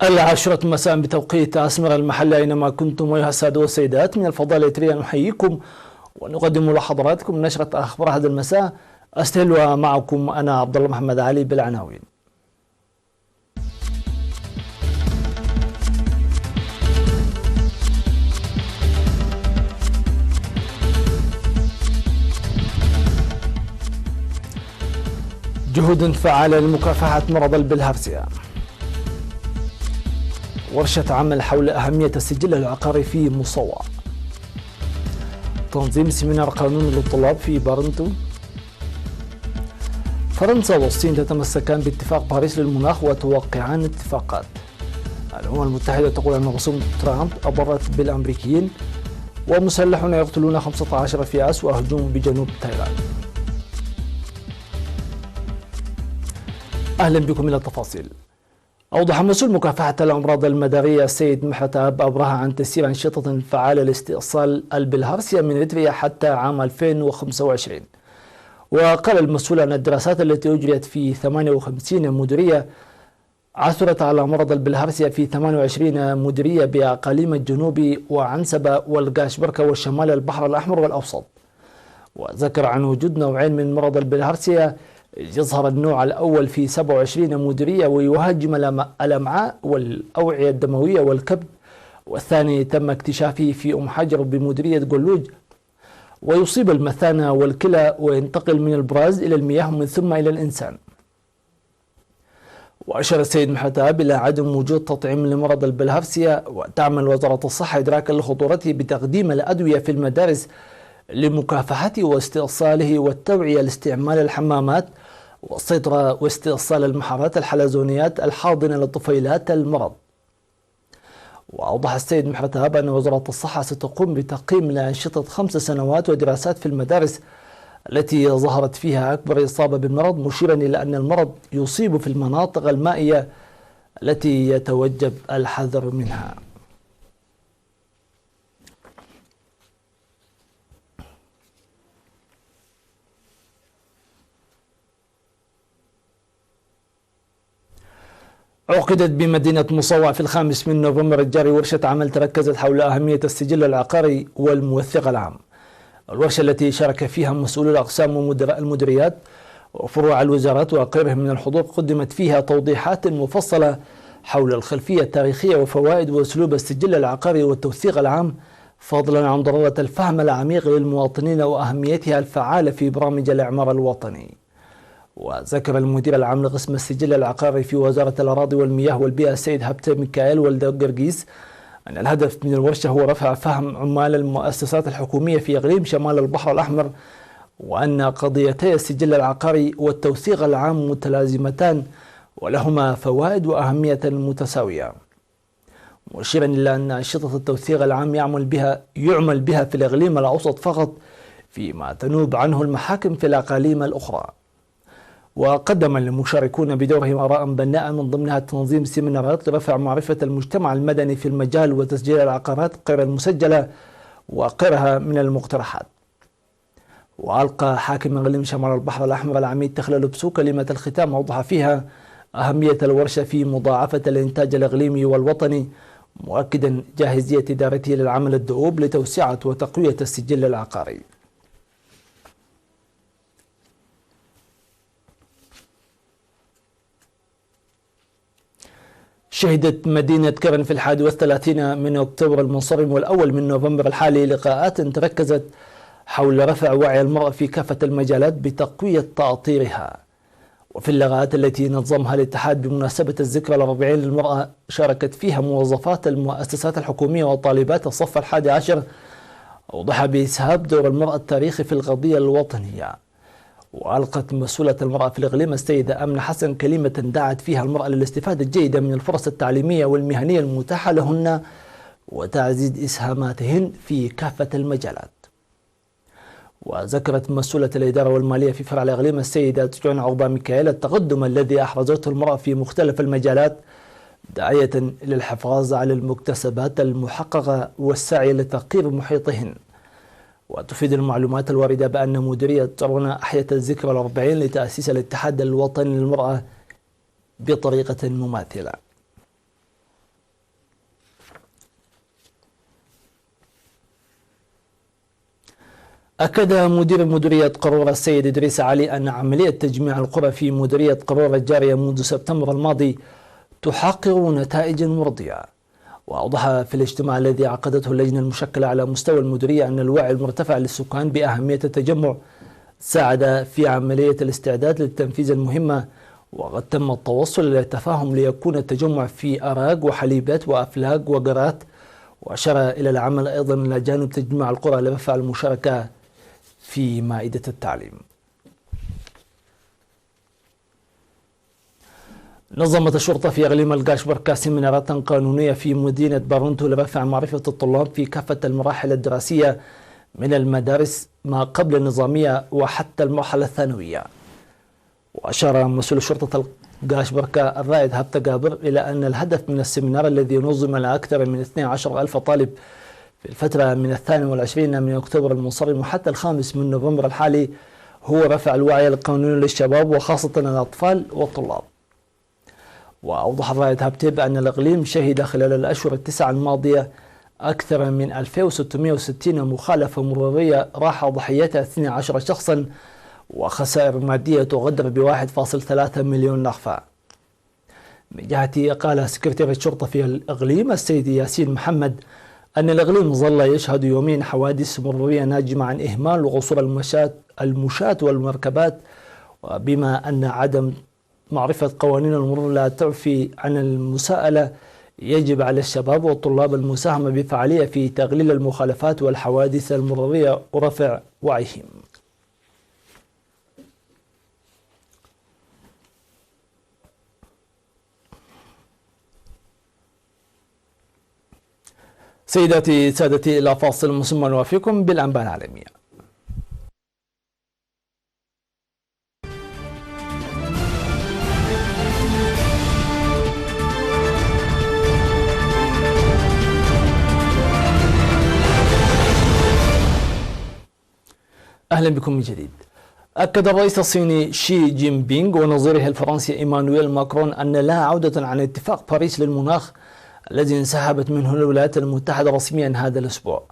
العاشرة مساء بتوقيت أسمر المحل أينما كنتم أيها السادة والسيدات. من الفضاء الإثري نحييكم ونقدم لحضراتكم نشرة أخبار هذا المساء، أستهلها معكم أنا عبد الله محمد علي بالعناوين. جهود فعالة لمكافحة مرض البلهارسيا. ورشة عمل حول أهمية السجل العقاري في مصوى. تنظيم سيمينار قانون للطلاب في بارنتو. فرنسا والصين تتمسكان باتفاق باريس للمناخ وتوقعان اتفاقات. الأمم المتحدة تقول أن رسوم ترامب أضرت بالأمريكيين. ومسلحون يقتلون 15 فئاس وهجوم بجنوب تايلاند. أهلا بكم إلى التفاصيل. أوضح مسؤول مكافحة الأمراض المدارية السيد محتاب أبرهة عن تسيير أنشطة فعالة لاستئصال البلهارسيا من إريتريا حتى عام 2025. وقال المسؤول أن الدراسات التي أجريت في 58 مديرية عثرت على مرض البلهارسيا في 28 مديرية بأقاليم الجنوب وعنسبة والقاشبركة والشمال البحر الأحمر والأوسط. وذكر عن وجود نوعين من مرض البلهارسيا، يظهر النوع الأول في 27 مديرية ويهاجم الأمعاء والأوعية الدموية والكبد، والثاني تم اكتشافه في أم حجر بمديرية قلوج ويصيب المثانة والكلى وينتقل من البراز إلى المياه ومن ثم إلى الإنسان. وأشار السيد محتاب إلى عدم وجود تطعيم لمرض البلهارسيا، وتعمل وزارة الصحة إدراكا لخطورته بتقديم الأدوية في المدارس لمكافحته واستئصاله والتوعية لاستعمال الحمامات والسيطرة واستئصال المحارات الحلزونيات الحاضنة لطفيلات المرض. وأوضح السيد محتاب أن وزارة الصحة ستقوم بتقييم لأنشطة 5 سنوات ودراسات في المدارس التي ظهرت فيها أكبر إصابة بالمرض، مشيرا إلى أن المرض يصيب في المناطق المائية التي يتوجب الحذر منها. عقدت بمدينة مصوى في 5 نوفمبر الجاري ورشة عمل تركزت حول أهمية السجل العقاري والموثق العام. الورشة التي شارك فيها مسؤولي الأقسام ومدراء المديريات وفروع الوزارات وغيرهم من الحضور قدمت فيها توضيحات مفصلة حول الخلفية التاريخية وفوائد وأسلوب السجل العقاري والتوثيق العام، فضلا عن ضرورة الفهم العميق للمواطنين وأهميتها الفعالة في برامج الإعمار الوطني. وذكر المدير العام لقسم السجل العقاري في وزارة الأراضي والمياه والبيئة السيد هبتة ميكائيل والدقرقيس أن الهدف من الورشة هو رفع فهم عمال المؤسسات الحكومية في إقليم شمال البحر الأحمر، وأن قضيتي السجل العقاري والتوثيق العام متلازمتان ولهما فوائد وأهمية متساوية، مشيرا إلى أن أنشطة التوثيق العام يعمل بها في الإقليم الأوسط فقط، فيما تنوب عنه المحاكم في الأقاليم الأخرى. وقدم المشاركون بدورهم آراء بناءة من ضمنها تنظيم سيمينارات لرفع معرفة المجتمع المدني في المجال وتسجيل العقارات غير المسجلة وغيرها من المقترحات. وألقى حاكم إقليم شمال البحر الأحمر العميد تخلل بسو كلمة الختام أوضح فيها أهمية الورشة في مضاعفة الإنتاج الإقليمي والوطني، مؤكدا جاهزية إدارته للعمل الدؤوب لتوسعة وتقوية السجل العقاري. شهدت مدينة كرن في 31 من أكتوبر المنصرم والأول من نوفمبر الحالي لقاءات تركزت حول رفع وعي المرأة في كافة المجالات بتقوية تأطيرها. وفي اللقاءات التي نظمها الاتحاد بمناسبة الذكرى ال40 للمرأة شاركت فيها موظفات المؤسسات الحكومية وطالبات الصف 11، أوضح بإسهاب دور المرأة التاريخي في القضية الوطنية. وألقت مسؤولة المرأة في الإقليم السيدة أمنة حسن كلمة دعت فيها المرأة للاستفادة الجيدة من الفرص التعليمية والمهنية المتاحة لهن وتعزيز إسهاماتهن في كافة المجالات. وذكرت مسؤولة الإدارة والمالية في فرع الإقليم السيدة جون عقبة ميكائيل التقدم الذي أحرزته المرأة في مختلف المجالات، داعية للحفاظ على المكتسبات المحققة والسعي لتغيير محيطهن. وتفيد المعلومات الواردة بأن مديرية طرونة أحيت الذكرى ال40 لتأسيس الاتحاد الوطني للمرأة بطريقة مماثلة. أكد مدير مديرية قرورة السيد إدريس علي أن عملية تجميع القرى في مديرية قرورة الجارية منذ سبتمبر الماضي تحقق نتائج مرضية. وأوضح في الاجتماع الذي عقدته اللجنة المشكلة على مستوى المديرية أن الوعي المرتفع للسكان بأهمية التجمع ساعد في عملية الاستعداد لتنفيذ المهمة، وقد تم التوصل إلى تفاهم ليكون التجمع في أراك وحليبات وأفلاق وقرات. وأشار إلى العمل أيضا إلى جانب تجميع القرى لرفع المشاركة في مائدة التعليم. نظمت الشرطة في إقليم القاشبركة سيمينارات قانونية في مدينة بارونتو لرفع معرفة الطلاب في كافة المراحل الدراسية من المدارس ما قبل النظامية وحتى المرحلة الثانوية. وأشار مسؤول شرطة القاشبركة الرائد هبت قابر إلى أن الهدف من السيمينار الذي نظم لأكثر من 12,000 طالب في الفترة من 22 من أكتوبر المنصرم وحتى 5 من نوفمبر الحالي هو رفع الوعي القانوني للشباب وخاصة الأطفال والطلاب. وأوضح الرائد هبتي بأن الإقليم شهد خلال الأشهر ال9 الماضية أكثر من 2660 مخالفة مرورية راح ضحيتها 12 شخصا وخسائر مادية تقدر ب1.3 مليون نخفة. من جهته قال سكرتير الشرطة في الإقليم السيد ياسين محمد أن الإقليم ظل يشهد يومين حوادث مرورية ناجمة عن إهمال وقصور المشاة والمركبات، وبما أن عدم معرفة قوانين المرور لا تعفي عن المساءلة يجب على الشباب والطلاب المساهمة بفعالية في تقليل المخالفات والحوادث المرورية ورفع وعيهم. سيداتي سادتي إلى فاصل مسمى نوافيكم بالأنباء العالمية. أهلا بكم من جديد. أكد الرئيس الصيني شي جين بينغ ونظيره الفرنسي إيمانويل ماكرون أن لها عودة عن اتفاق باريس للمناخ الذي انسحبت منه الولايات المتحدة رسميا هذا الأسبوع.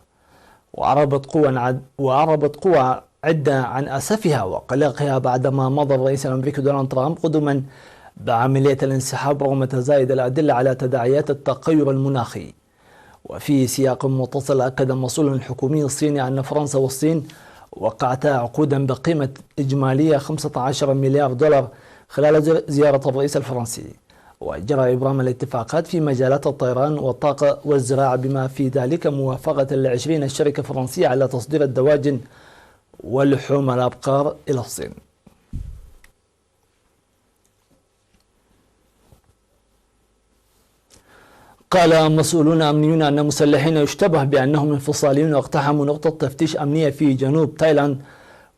وأعربت قوى عدة عن أسفها وقلقها بعدما مضى الرئيس الأمريكي دونالد ترامب قدما بعملية الانسحاب رغم تزايد الأدلة على تداعيات التغير المناخي. وفي سياق متصل أكد مسؤول حكومي صيني أن فرنسا والصين وقعتا عقودا بقيمة إجمالية 15 مليار دولار خلال زيارة الرئيس الفرنسي، وجرى إبرام الاتفاقات في مجالات الطيران والطاقة والزراعة بما في ذلك موافقة 20 شركة فرنسية على تصدير الدواجن ولحوم الأبقار إلى الصين. قال مسؤولون أمنيون أن مسلحين يشتبه بأنهم انفصاليون اقتحموا نقطة تفتيش أمنية في جنوب تايلاند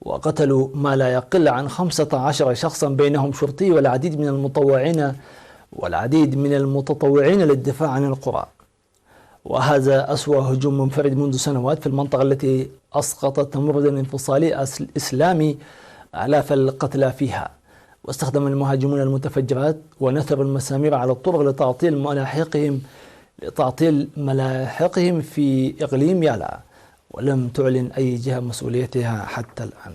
وقتلوا ما لا يقل عن 15 شخصا بينهم شرطي والعديد من المتطوعين للدفاع عن القرى. وهذا أسوأ هجوم منفرد منذ سنوات في المنطقة التي أسقطت تمرد انفصالي إسلامي آلاف القتلى فيها. واستخدم المهاجمون المتفجرات ونثروا المسامير على الطرق لتعطيل ملاحقهم في إقليم يالا، ولم تعلن أي جهة مسؤوليتها حتى الآن.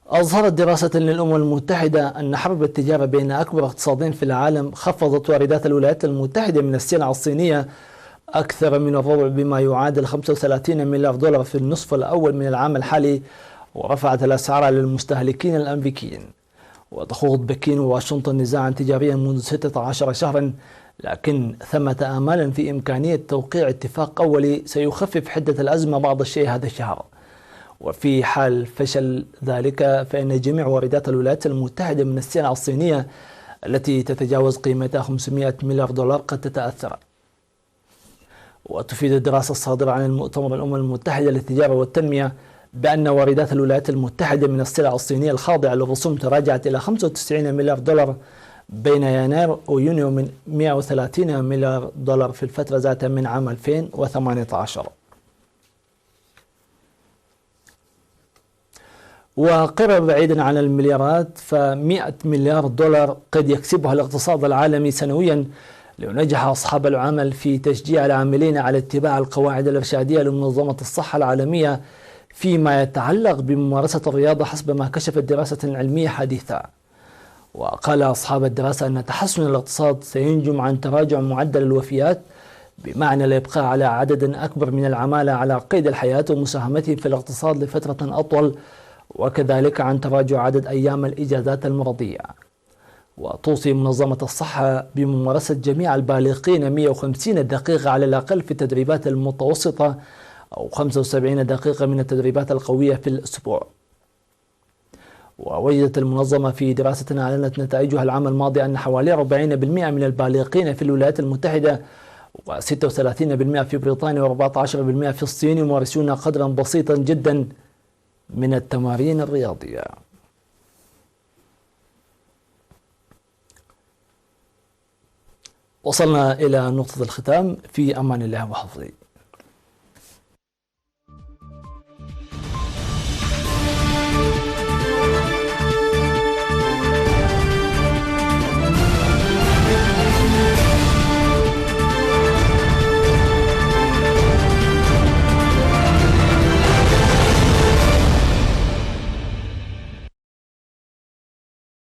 أظهرت دراسة للأمم المتحدة أن حرب التجارة بين أكبر اقتصادين في العالم خفضت واردات الولايات المتحدة من السلع الصينية أكثر من الربع بما يعادل 35 مليار دولار في النصف الأول من العام الحالي، ورفعت الأسعار للمستهلكين الأمريكيين. وتخوض بكين وواشنطن نزاعا تجاريا منذ 16 شهرا، لكن ثمة آمال في إمكانية توقيع اتفاق أولي سيخفف حدة الأزمة بعض الشيء هذا الشهر. وفي حال فشل ذلك فإن جميع واردات الولايات المتحدة من السلع الصينية التي تتجاوز قيمتها 500 مليار دولار قد تتأثر. وتفيد الدراسة الصادرة عن المؤتمر الأمم المتحدة للتجارة والتنمية بأن واردات الولايات المتحدة من السلع الصينية الخاضعة للرسوم تراجعت إلى 95 مليار دولار بين يناير ويونيو من 130 مليار دولار في الفترة ذاتها من عام 2018. وقرب بعيدا عن المليارات ف100 مليار دولار قد يكسبها الاقتصاد العالمي سنويا لينجح أصحاب العمل في تشجيع العاملين على اتباع القواعد الإرشادية لمنظمة الصحة العالمية فيما يتعلق بممارسة الرياضة حسب ما كشفت دراسة علمية حديثة. وقال أصحاب الدراسة أن تحسن الاقتصاد سينجم عن تراجع معدل الوفيات، بمعنى الإبقاء على عدد أكبر من العمالة على قيد الحياة ومساهمتهم في الاقتصاد لفترة أطول، وكذلك عن تراجع عدد أيام الإجازات المرضية. وتوصي منظمة الصحة بممارسة جميع البالغين 150 دقيقة على الأقل في التدريبات المتوسطة أو 75 دقيقة من التدريبات القوية في الأسبوع. ووجدت المنظمة في دراسة أعلنت نتائجها العام الماضي أن حوالي 40% من البالغين في الولايات المتحدة و36% في بريطانيا و14% في الصين يمارسون قدرا بسيطا جدا من التمارين الرياضية. وصلنا إلى نقطة الختام، في أمان الله وحفظه.